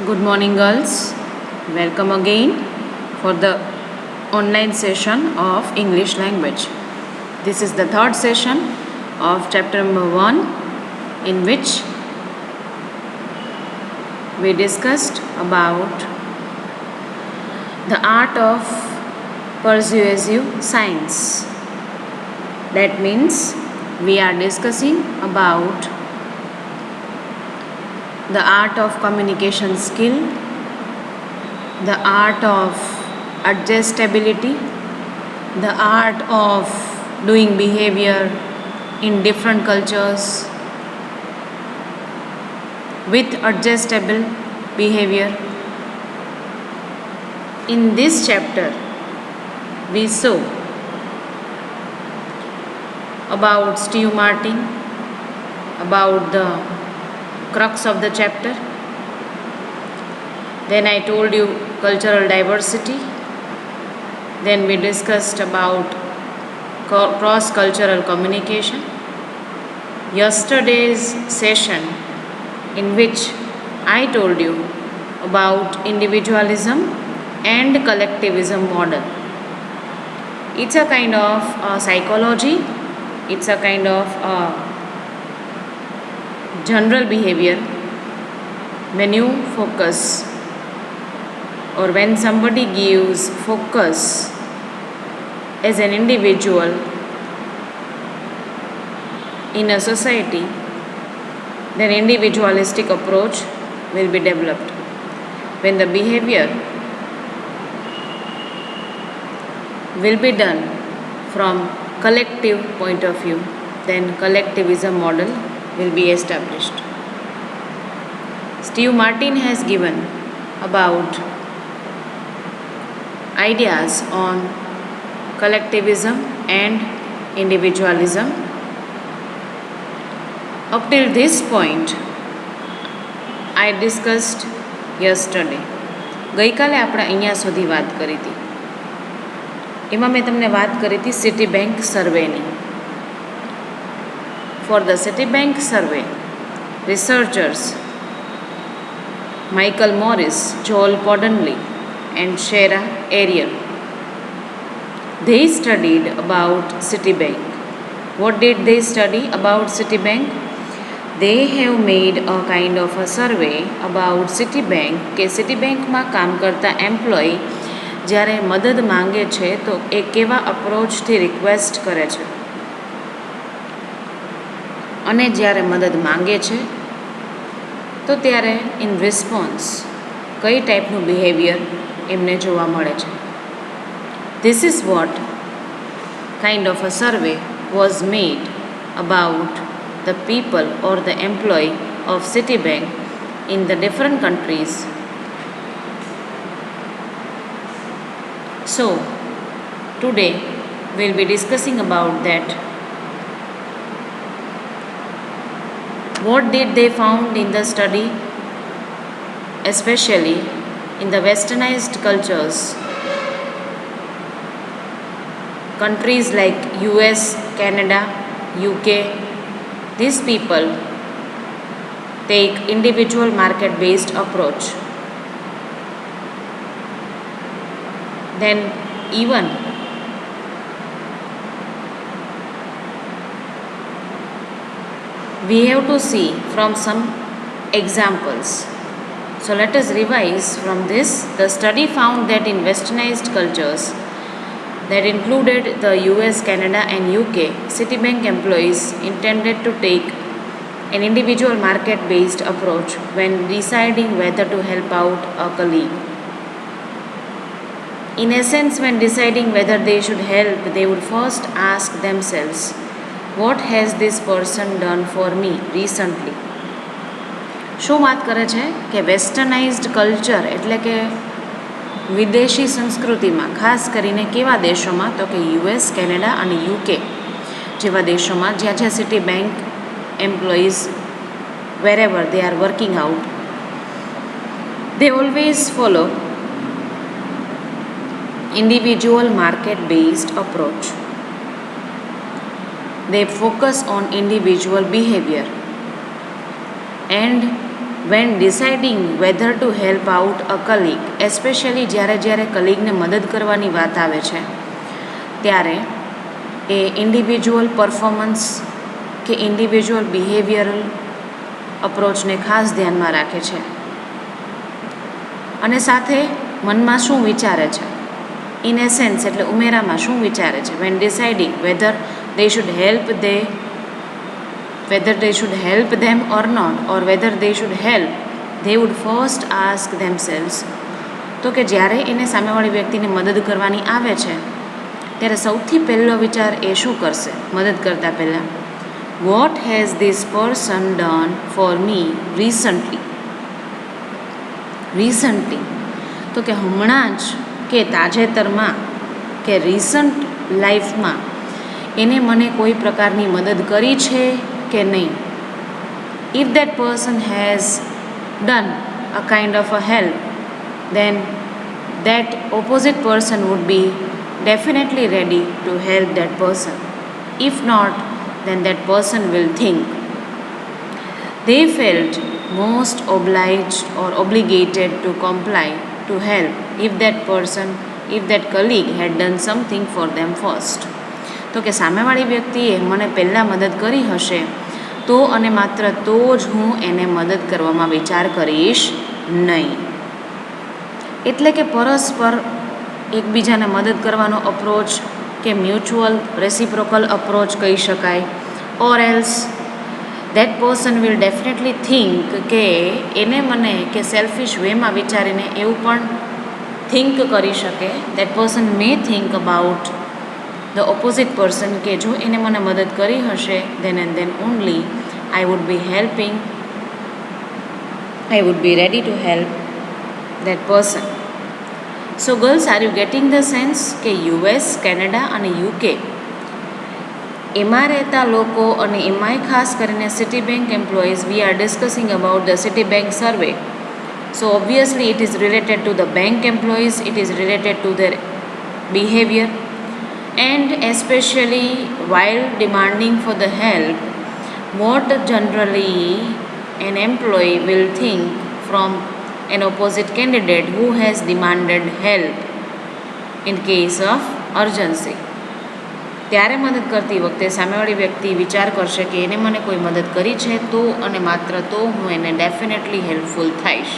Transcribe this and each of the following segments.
Good morning, girls. Welcome again for the online session of English language. This is the third session of chapter number 1, in which we discussed about the art of persuasive science. That means we are discussing about the art of communication skill, the art of adjustability, the art of doing behavior in different cultures with adjustable behavior. In this chapter, we saw about Steve Martin, about the crux of the chapter. Then I told you cultural diversity. Then we discussed about cross-cultural communication. Yesterday's session, in which I told you about individualism and collectivism model. It's a kind of psychology. It's a kind of general behavior when you focus or when somebody gives focus as an individual in a society, then individualistic approach will be developed. When the behavior will be done from collective point of view, then collectivism model will be established. Steve Martin has given about ideas on collectivism and individualism. Up till this point, I discussed yesterday. ગઈકાલે આપણે અહીંયા સુધી વાત કરી હતી. એમાં મેં તમને વાત કરી હતી સિટી બેંક સર્વેની. For the Citibank survey, researchers Michael Morris, Joel Poddenly and Shara Ariel, they studied about Citibank. What did they study about Citibank? They have made a kind of a survey about Citibank કે Citibankમાં કામ કરતા employ જ્યારે મદદ માંગે છે તો એ કેવા અપ્રોચથી request કરે છે અને જ્યારે મદદ માંગે છે તો ત્યારે ઇન રિસ્પોન્સ કઈ ટાઈપનું બિહેવિયર એમને જોવા મળે છે. This is what kind of a survey was made about the people or the employ of Citibank in the different countries. So, today we'll be discussing about that. What did they found in the study, especially in the westernized cultures, countries like US, Canada, UK, these people take individual market based approach. Then even we have to see from some examples. So let us revise from this. The study found that in westernized cultures that included the US, Canada and UK, Citibank employees intended to take an individual market based approach when deciding whether to help out a colleague. In essence, when deciding whether they should help, they would first ask themselves, what has this person done for me recently? શું વાત કરે છે કે વેસ્ટર્નાઇઝ્ડ culture એટલે કે વિદેશી સંસ્કૃતિમાં, ખાસ કરીને કેવા દેશોમાં, તો કે US, કેનેડા અને UK જેવા દેશોમાં જ્યાં જ્યાં city bank employees wherever they are working out, they always follow individual market based approach. They focus on individual behavior and when deciding whether to help out a colleague, especially જ્યારે કલીગને મદદ કરવાની વાત આવે છે ત્યારે એ ઇન્ડિવિજ્યુઅલ પરફોર્મન્સ કે ઇન્ડિવિજ્યુઅલ બિહેવિયરલ અપ્રોચને ખાસ ધ્યાનમાં રાખે છે અને સાથે મનમાં શું વિચારે છે, ઇન એ સેન્સ એટલે ઉમેરામાં શું વિચારે છે. When deciding whether they should help them or not, or whether they should help, they would first ask themselves. તો કે જ્યારે એને સામેવાળી વ્યક્તિને મદદ કરવાની આવે છે ત્યારે સૌથી પહેલો વિચાર એ શું કરશે મદદ કરતાં પહેલાં? What has this person done for me recently, તો કે હમણાં જ કે તાજેતરમાં કે રિસન્ટ લાઈફમાં એને મને કોઈ પ્રકારની મદદ કરી છે કે નહીં. If that person has done a kind of a help, then that opposite person would be definitely ready to help that person. If not, then that person will think. They felt most obliged or obligated to comply to help if that colleague had done something for them first. તો કે સામેવાળી વ્યક્તિએ મને પહેલાં મદદ કરી હશે તો અને માત્ર તો જ હું એને મદદ કરવામાં વિચાર કરીશ નહીં. એટલે કે પરસ્પર એકબીજાને મદદ કરવાનો અપ્રોચ કે મ્યુચ્યુઅલ રેસિપ્રોકલ અપ્રોચ કહી શકાય. Or else that person will definitely think કે એને મને કે સેલ્ફિશ વેમાં વિચારીને એવું પણ થિંક કરી શકે. That person May think about the opposite person કે જો એને મને મદદ કરી હશે then and then only I would be ready to help that person. So girls, are you getting the sense કે US, કેનેડા અને UK એમાં રહેતા લોકો અને એમાંય ખાસ કરીને city bank employees, we are discussing about the city bank survey. So obviously it is related to the bank employees, it is related to their behavior, and especially while demanding for the help, what generally an employee will think from an opposite candidate who has demanded help in case of urgency. ત્યારે મદદ કરતી વખતે સામેવાળી વ્યક્તિ વિચાર કરશે કે એને મને કોઈ મદદ કરી છે તો અને માત્ર તો હું એને ડેફિનેટલી હેલ્પફુલ થઈશ.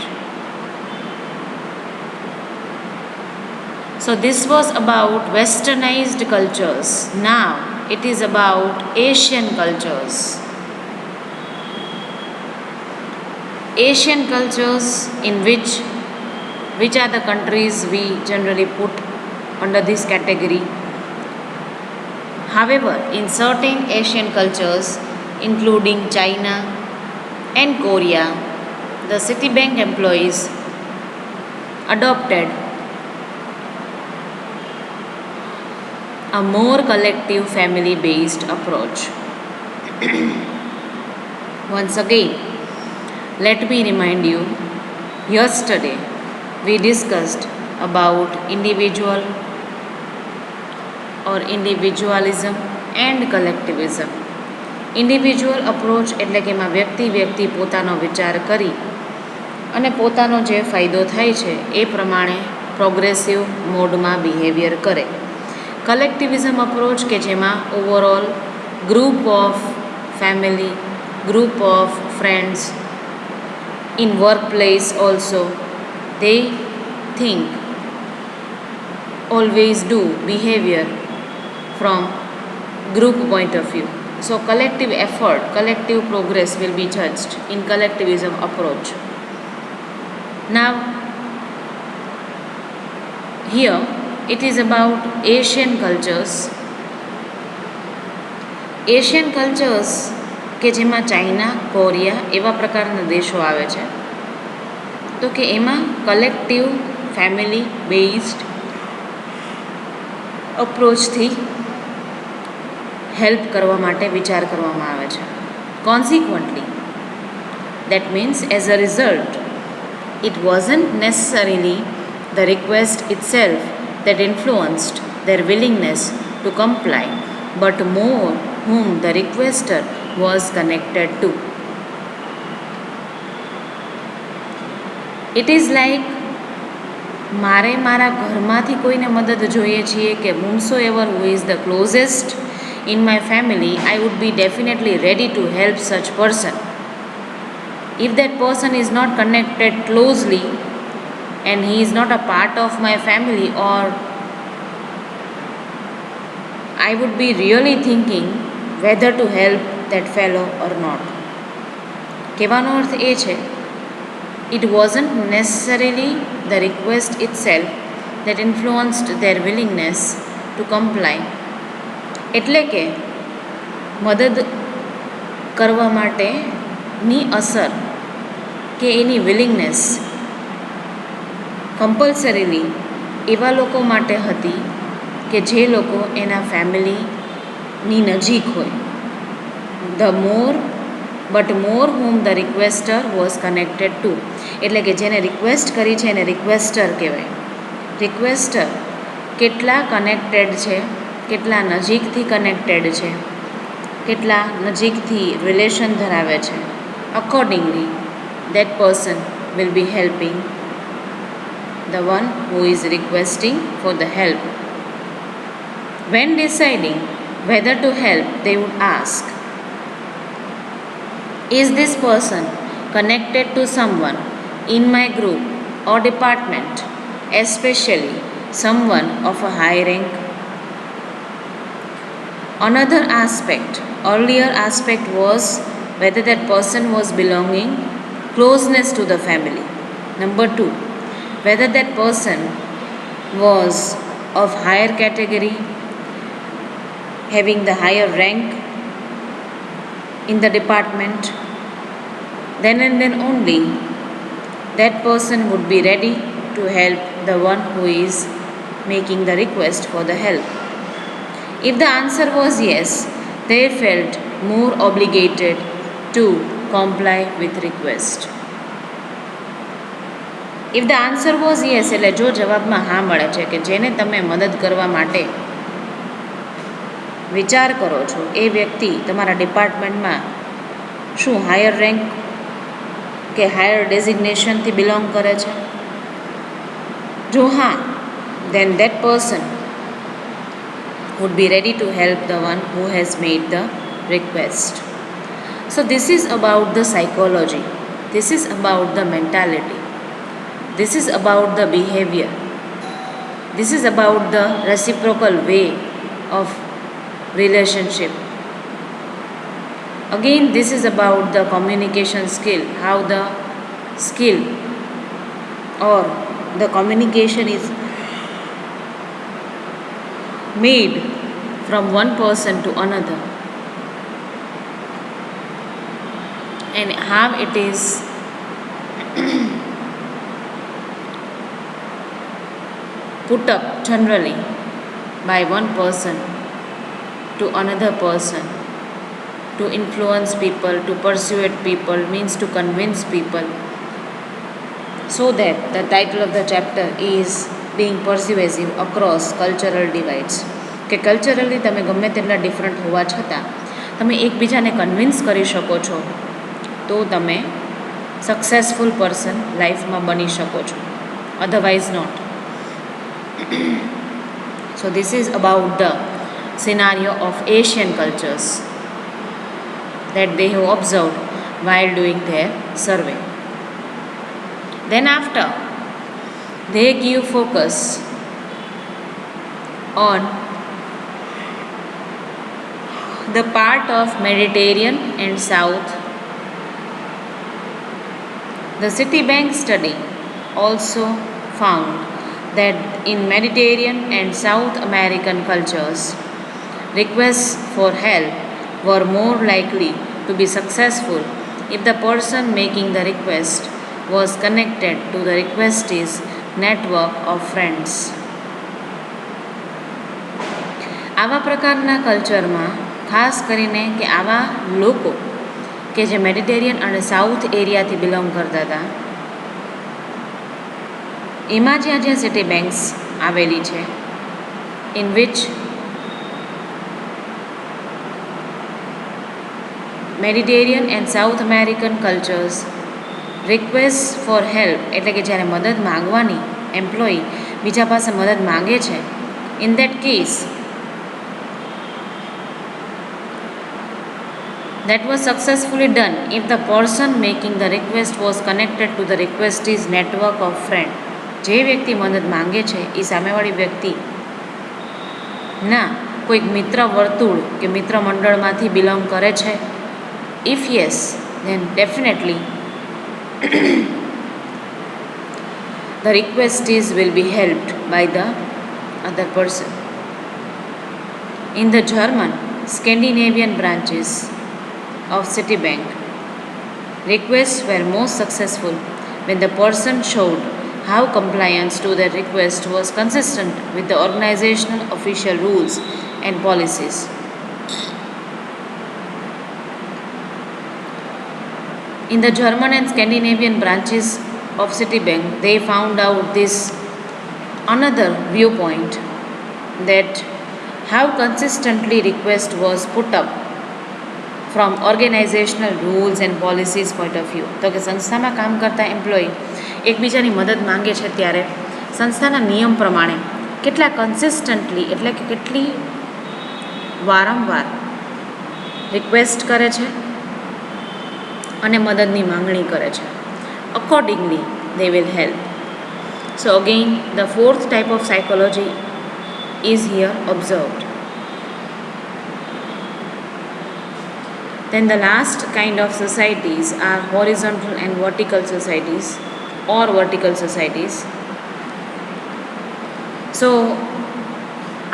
So this was about westernized cultures. Now it is about Asian cultures. Asian cultures, in which are the countries we generally put under this category. However, in certain Asian cultures, including China and Korea, the Citibank employees adopted a more collective family-based approach. Once again, let me remind you, yesterday we discussed about individualism and collectivism. Individual approach એટલે કે એમાં વ્યક્તિ પોતાનો વિચાર કરી અને પોતાનો જે ફાયદો થાય છે એ પ્રમાણે પ્રોગ્રેસિવ મોડમાં બિહેવિયર કરે. કલેક્ટિવિઝમ અપ્રોચ કે જેમાં overall group of family, group of friends, in workplace also they think, always do behavior from group point of view. So collective effort, collective progress will be judged in collectivism approach. Now here it is about Asian cultures. Asian cultures કે જેમાં China, Korea એવા પ્રકારના દેશો આવે છે તો કે એમાં કલેક્ટિવ ફેમિલી બેઝડ અપ્રોચથી હેલ્પ કરવા માટે વિચાર કરવામાં આવે છે. Consequently that means as a result it wasn't necessarily the request itself that influenced their willingness to comply, but more whom the requester was connected to. It is like મારે મારા ઘરમાંથી કોઈને મદદ જોઈએ છીએ કે whomso ever who is the closest in my family, I would be definitely ready to help such person. If that person is not connected closely and he is not a part of my family, or I would be really thinking whether to help that fellow or not. કહેવાનો અર્થ એ છે, it wasn't necessarily the request itself that influenced their willingness to comply. એટલે કે મદદ કરવા માટેની અસર કે એની willingness કમ્પલસરીલી એવા લોકો માટે હતી કે જે લોકો એના ફેમિલીની નજીક હોય. But more whom the requester was connected to. એટલે કે જેને રિક્વેસ્ટ કરી છે એને રિક્વેસ્ટર કહેવાય. રિક્વેસ્ટર કેટલા કનેક્ટેડ છે, કેટલા નજીકથી કનેક્ટેડ છે, કેટલા નજીકથી રિલેશન ધરાવે છે, accordingly that person will be helping the one who is requesting for the help. When deciding whether to help, they would ask, is this person connected to someone in my group or department, especially someone of a high rank? Another earlier aspect was whether that person was belonging closeness to the family. Number 2, whether that person was of higher category, having the higher rank in the department. Then and then only that person would be ready to help the one who is making the request for the help. If the answer was yes, they felt more obligated to comply with request. If the answer was yes, એટલે જો જવાબમાં હા મળે છે કે જેને તમે મદદ કરવા માટે વિચાર કરો છો એ વ્યક્તિ તમારા ડિપાર્ટમેન્ટમાં શું હાયર રેન્ક કે હાયર ડેઝિગ્નેશનથી બિલોંગ કરે છે? જો હા, then that person would be ready to help the one who has made the request. So this is about the psychology. This is about the mentality. This is about the behavior. This is about the reciprocal way of relationship. Again, this is about the communication skill, how the skill or the communication is made from one person to another, and how it is put up generally by one person to another person to influence people, to persuade people, means to convince people. So that the title of the chapter is being persuasive across cultural divides. કે culturally તમે ગમે તેટલા different હોવા છતાં તમે એકબીજાને convince કરી શકો છો તો તમે સક્સેસફુલ પર્સન લાઈફમાં બની શકો છો, otherwise not. So this is about the scenario of Asian cultures that they have observed while doing their survey. Then after, they give focus on the part of Mediterranean and South. The Citibank study also found that in Mediterranean and South American cultures, requests for help were more likely to be successful if the person making the request was connected to the requestee's network of friends. આવા પ્રકારના કલ્ચરમાં ખાસ કરીને કે આવા લોકો કે જે મેડિટેરિયન અને સાઉથ એરિયાથી બિલોંગ કરતા હતા, એમાં જ્યાં સિટી બેંક્સ આવેલી છે, in which Mediterranean and South American cultures request for help એટલે કે જ્યારે મદદ માગવાની એમ્પ્લોયી બીજા પાસે મદદ માગે છે, in that case that was successfully done if the person making the request was connected to the requestee's network of friend. જે વ્યક્તિ મદદ માંગે છે એ સામેવાળી વ્યક્તિ ના કોઈક મિત્ર વર્તુળ કે મિત્ર મંડળમાંથી બિલોંગ કરે છે. If yes, then definitely the requestees will be helped by the other person. In the German Scandinavian branches of Citibank, requests were most successful when the person showed how compliance to their request was consistent with the organizational official rules and policies. In the German and Scandinavian branches of Citibank, they found out this another viewpoint, that how consistently request was put up from organizational rules and policies point of view. તો કે સંસ્થામાં કામ કરતા employee એકબીજાની મદદ માંગે છે ત્યારે સંસ્થાના નિયમ પ્રમાણે કેટલા કન્સિસ્ટન્ટલી એટલે કે કેટલી વારંવાર રિક્વેસ્ટ કરે છે અને મદદની માંગણી કરે છે. Accordingly they will help. So again, the fourth type of psychology is here observed. Then the last kind of societies are horizontal and vertical societies or vertical societies. So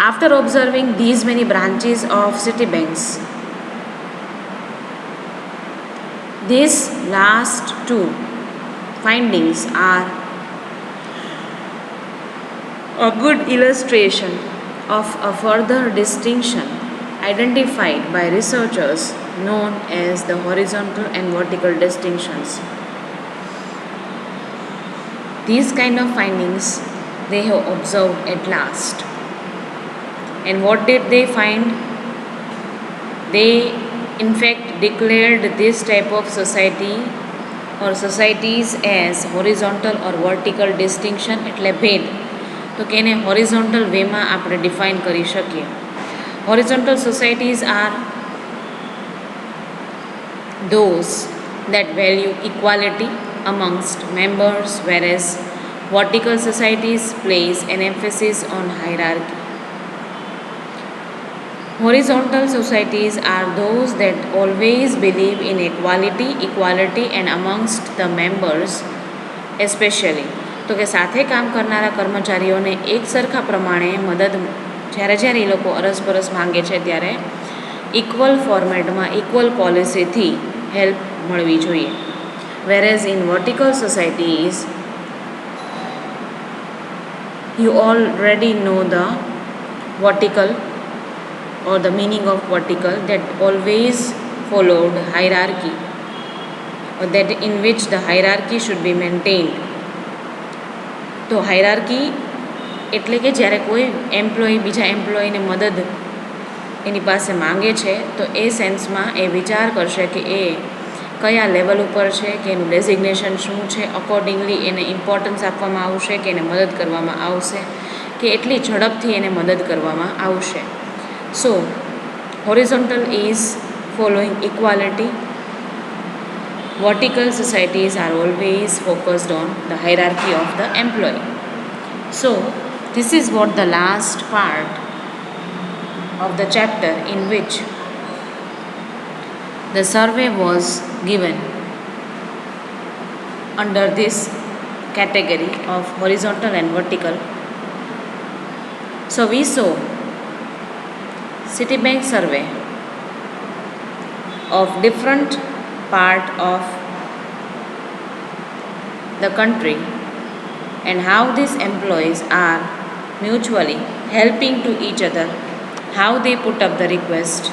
after observing these many branches of Citibanks, these last two findings are a good illustration of a further distinction identified by researchers known as the horizontal and vertical distinctions. These kind of findings they have observed at last. And what did they find? They in fact declared this type of society or societies as horizontal or vertical distinction એટલે ભેદ. તો કે એને horizontal વેમાં આપણે define કરી શકીએ. Horizontal societies are those that value equality amongst members, whereas vertical societies place an emphasis on hierarchy. Horizontal societies are those that always believe in equality and amongst the members especially. તો કે સાથે કામ કરનારા કર્મચારીઓને એક સરખા પ્રમાણે મદદ જ્યારે જ્યારે એ લોકો અરસપરસ માંગે છે ત્યારે ઇક્વલ ફોર્મેટમાં ઇક્વલ પોલિસીથી હેલ્પ મળવી જોઈએ. Whereas in vertical societies, you already know the vertical or the meaning of vertical, that always followed hierarchy, or that in which the hierarchy should be maintained. તો હાયરાર્કી એટલે કે જ્યારે કોઈ employee બીજા એમ્પ્લોયીને મદદ એની પાસે માંગે છે તો એ સેન્સમાં એ વિચાર કરશે કે એ કયા લેવલ ઉપર છે, કે એનું ડેઝિગ્નેશન શું છે, અકોર્ડિંગલી એને ઇમ્પોર્ટન્સ આપવામાં આવશે કે એને મદદ કરવામાં આવશે, કે એટલી ઝડપથી એને મદદ કરવામાં આવશે. So horizontal is following equality. Vertical societies are always focused on the hierarchy of the employee. So, this is what the last part of the chapter in which the survey was given under this category of horizontal and vertical. So, we saw Citibank survey of different part of the country and how these employees are mutually helping to each other, how they put up the request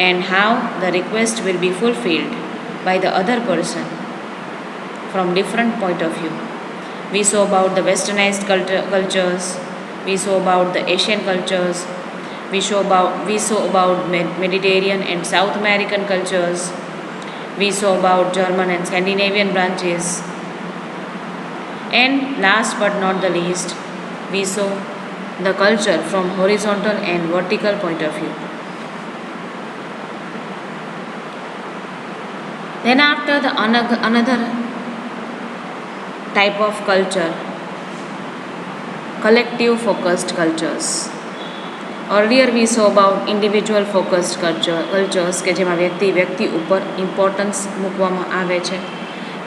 and how the request will be fulfilled by the other person from different point of view. We saw about the westernized cultures, we saw about the Asian cultures, we saw about Mediterranean and South American cultures, We saw about German and Scandinavian branches. And last but not the least, we saw the culture from horizontal and vertical point of view. Then after the another type of culture, collective focused cultures. Earlier we saw about individual focused cultures કે જેમાં વ્યક્તિ ઉપર importance મૂકવામાં આવે છે.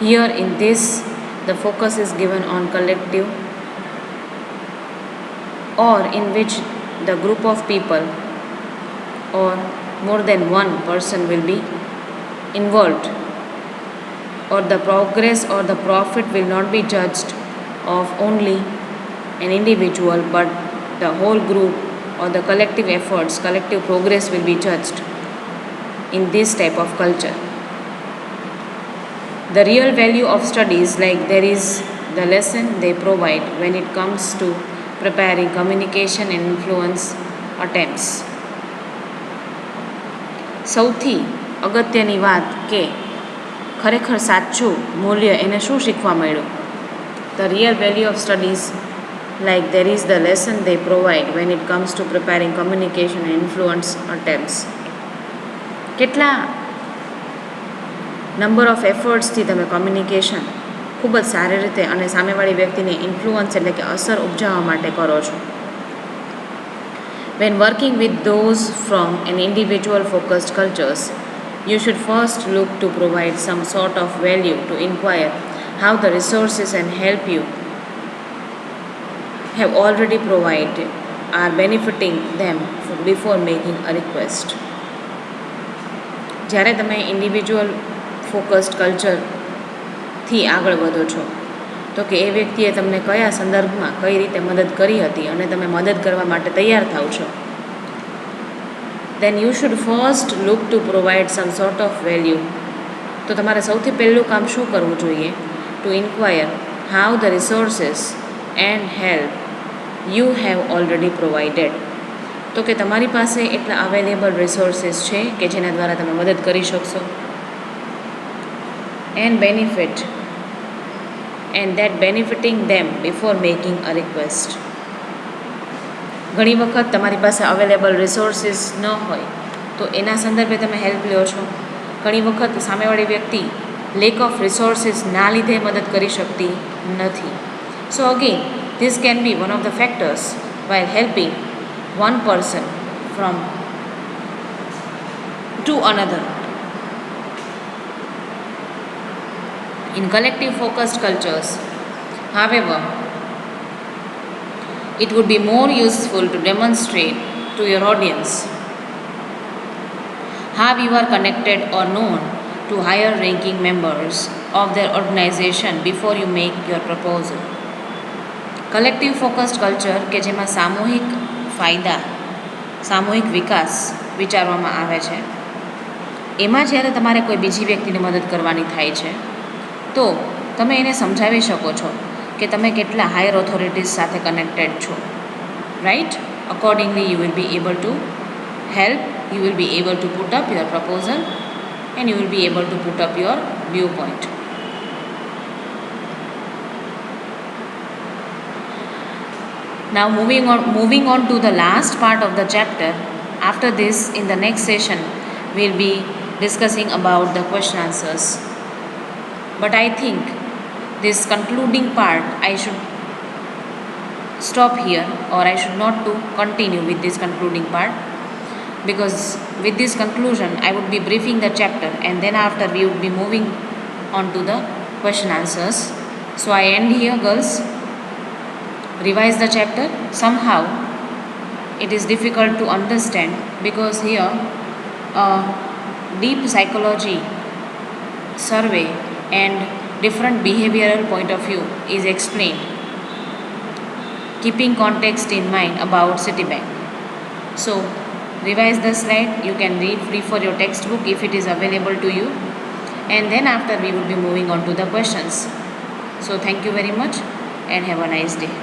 Here in this the focus is given on collective, or in which the group of people or more than one person will be involved, or the progress or the profit will not be judged of only an individual but the whole group, or the collective efforts, collective progress will be judged in this type of culture. The real value of studies, like there is the lesson they provide when it comes to preparing communication and influence attempts. સૌથી અગત્યની વાત કે ખરેખર સાચું મૂલ્ય એને શું શીખવા મળ્યું. The real value of studies, like there is the lesson they provide when it comes to preparing communication and influence attempts. કેટલા નંબર ઓફ એફર્ટ્સથી તમે કમ્યુનિકેશન ખૂબ જ સારી રીતે અને સામેવાળી વ્યક્તિને ઇન્ફ્લુઅન્સ એટલે કે અસર ઉપજાવવા માટે કરો છો. When working with those from an individual focused cultures, you should first look to provide some sort of value to inquire how the resources and help you have already provided are benefiting them before making a request. જ્યારે તમે individual focused કલ્ચરથી આગળ વધો છો તો કે એ વ્યક્તિએ તમને કયા સંદર્ભમાં કઈ રીતે મદદ કરી હતી અને તમે મદદ કરવા માટે તૈયાર થાવ છો. then you should first look to provide some sort of value. તો તમારે સૌથી પહેલું કામ શું કરવું જોઈએ? to inquire how the resources and help you have already provided. તો કે તમારી પાસે એટલા અવેલેબલ રિસોર્સિસ છે કે જેના દ્વારા તમે મદદ કરી શકશો. and benefit and that benefiting them before making a request. ઘણી વખત તમારી પાસે અવેલેબલ રિસોર્સિસ ન હોય તો એના સંદર્ભે તમે હેલ્પ લ્યો છો. ઘણી વખત સામેવાળી વ્યક્તિ લેક ઓફ રિસોર્સિસ ના લીધે મદદ કરી શકતી નથી. સો again this can be one of the factors while helping one person from to another. In collective focused cultures, however, it would be more useful to demonstrate to your audience how you are connected or known to higher ranking members of their organization before you make your proposal. Collective focused culture કે જેમાં સામૂહિક ફાયદા, સામૂહિક વિકાસ વિચારવામાં આવે છે, એમાં જ્યારે તમારે કોઈ બીજી વ્યક્તિને મદદ કરવાની થાય છે તો તમે એને સમજાવી શકો છો કે તમે કેટલા હાયર ઓથોરિટીઝ સાથે કનેક્ટેડ છો. Right? Accordingly you will be able to help, you will be able to put up your proposal and you will be able to put up your view point. Now moving on to the last part of the chapter. After this, in the next session, we'll be discussing about the question answers. But I think this concluding part, I should stop here, or I should not to continue with this concluding part, because with this conclusion I would be briefing the chapter and then after we would be moving on to the question answers. So I end here, girls. Revise the chapter. Somehow it is difficult to understand because here a deep psychology survey and different behavioral point of view is explained, keeping context in mind about Citibank. So revise the slide. You can read free for your textbook if it is available to you, and then after we will be moving on to the questions. So thank you very much and have a nice day.